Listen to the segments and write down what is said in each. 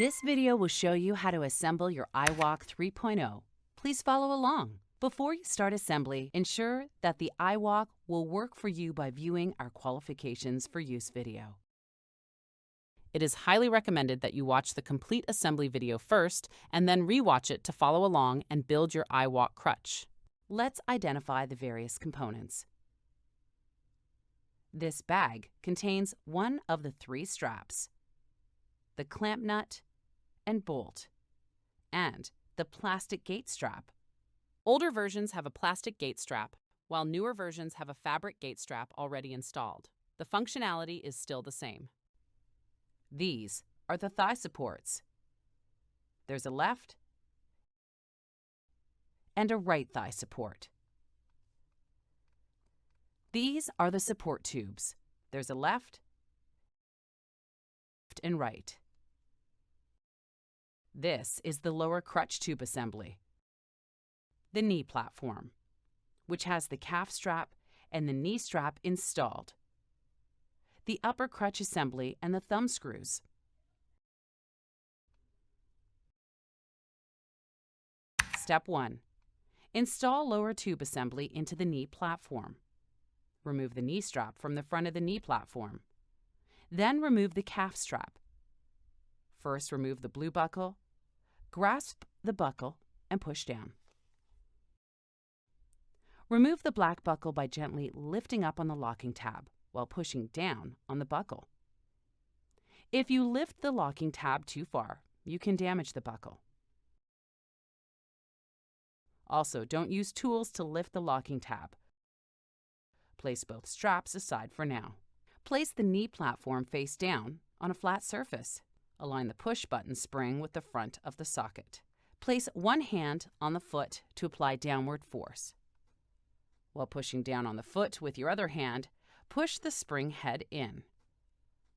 This video will show you how to assemble your iWALK 3.0. Please follow along. Before you start assembly, ensure that the iWALK will work for you by viewing our qualifications for use video. It is highly recommended that you watch the complete assembly video first and then re-watch it to follow along and build your iWALK crutch. Let's identify the various components. This bag contains one of the three straps, the clamp nut and bolt, and the plastic gate strap. Older versions have a plastic gate strap, while newer versions have a fabric gate strap already installed. The functionality is still the same. These are the thigh supports. There's a left and a right thigh support. These are the support tubes. There's a left and right. This is the lower crutch tube assembly. The knee platform, which has the calf strap and the knee strap installed. The upper crutch assembly and the thumb screws. Step 1. Install lower tube assembly into the knee platform. Remove the knee strap from the front of the knee platform. Then remove the calf strap. First, remove the blue buckle, grasp the buckle, and push down. Remove the black buckle by gently lifting up on the locking tab while pushing down on the buckle. If you lift the locking tab too far, you can damage the buckle. Also, don't use tools to lift the locking tab. Place both straps aside for now. Place the knee platform face down on a flat surface. Align the push button spring with the front of the socket. Place one hand on the foot to apply downward force. While pushing down on the foot with your other hand, push the spring head in.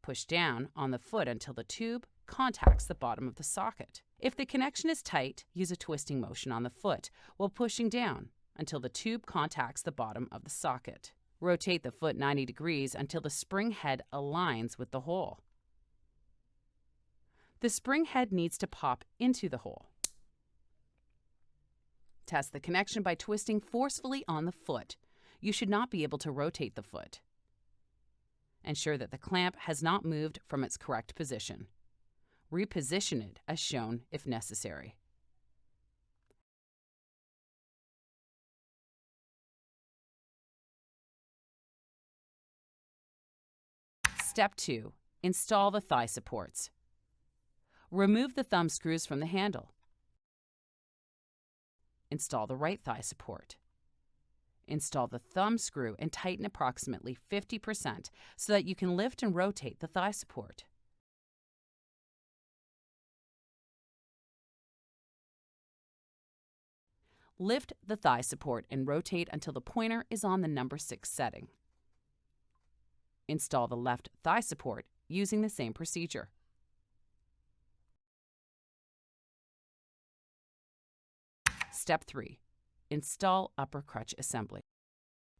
Push down on the foot until the tube contacts the bottom of the socket. If the connection is tight, use a twisting motion on the foot while pushing down until the tube contacts the bottom of the socket. Rotate the foot 90 degrees until the spring head aligns with the hole. The spring head needs to pop into the hole. Test the connection by twisting forcefully on the foot. You should not be able to rotate the foot. Ensure that the clamp has not moved from its correct position. Reposition it as shown if necessary. Step 2. Install the thigh supports. Remove the thumb screws from the handle. Install the right thigh support. Install the thumb screw and tighten approximately 50% so that you can lift and rotate the thigh support. Lift the thigh support and rotate until the pointer is on the number 6 setting. Install the left thigh support using the same procedure. Step 3. Install upper crutch assembly.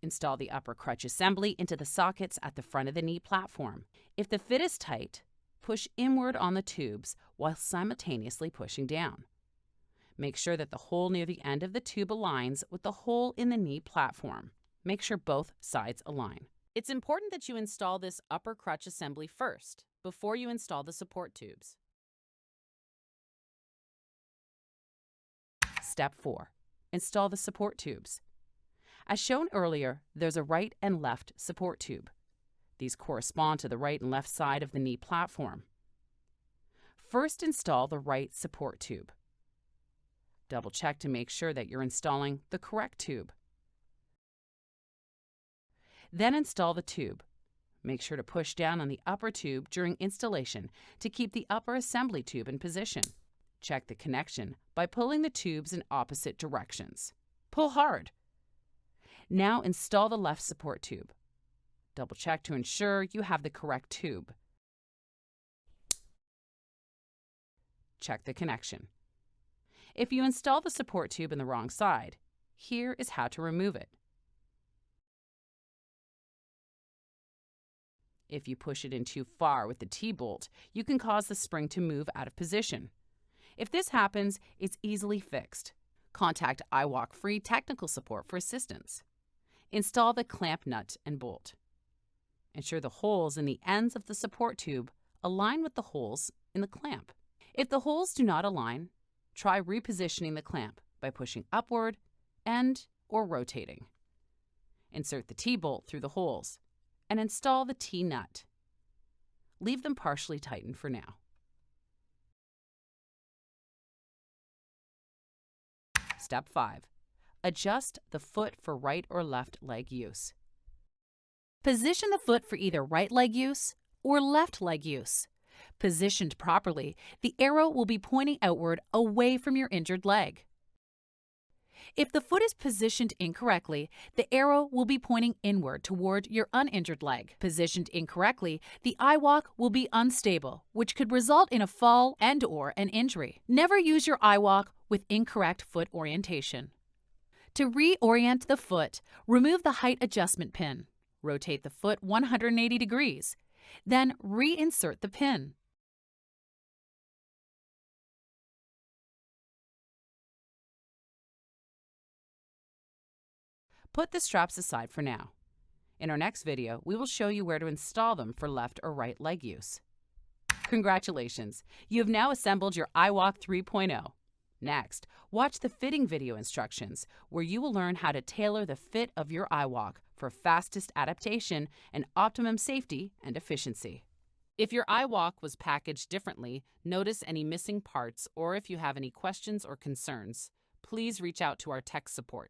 Install the upper crutch assembly into the sockets at the front of the knee platform. If the fit is tight, push inward on the tubes while simultaneously pushing down. Make sure that the hole near the end of the tube aligns with the hole in the knee platform. Make sure both sides align. It's important that you install this upper crutch assembly first, before you install the support tubes. Step 4. Install the support tubes. As shown earlier, there's a right and left support tube. These correspond to the right and left side of the knee platform. First, install the right support tube. Double check to make sure that you're installing the correct tube. Then install the tube. Make sure to push down on the upper tube during installation to keep the upper assembly tube in position. Check the connection by pulling the tubes in opposite directions. Pull hard. Now install the left support tube. Double check to ensure you have the correct tube. Check the connection. If you install the support tube in the wrong side, here is how to remove it. If you push it in too far with the T-bolt, you can cause the spring to move out of position. If this happens, it's easily fixed. Contact iWALK3 technical support for assistance. Install the clamp nut and bolt. Ensure the holes in the ends of the support tube align with the holes in the clamp. If the holes do not align, try repositioning the clamp by pushing upward or rotating. Insert the T-bolt through the holes and install the T-nut. Leave them partially tightened for now. Step 5. Adjust the foot for right or left leg use. Position the foot for either right leg use or left leg use. Positioned properly, the arrow will be pointing outward away from your injured leg. If the foot is positioned incorrectly, the arrow will be pointing inward toward your uninjured leg. Positioned incorrectly, the iWalk will be unstable, which could result in a fall and/or an injury. Never use your iWalk with incorrect foot orientation. To reorient the foot, remove the height adjustment pin. Rotate the foot 180 degrees. Then reinsert the pin. Put the straps aside for now. In our next video, we will show you where to install them for left or right leg use. Congratulations! You have now assembled your iWALK 3.0. Next, watch the fitting video instructions, where you will learn how to tailor the fit of your iWalk for fastest adaptation and optimum safety and efficiency. If your iWalk was packaged differently, notice any missing parts, or if you have any questions or concerns, please reach out to our tech support.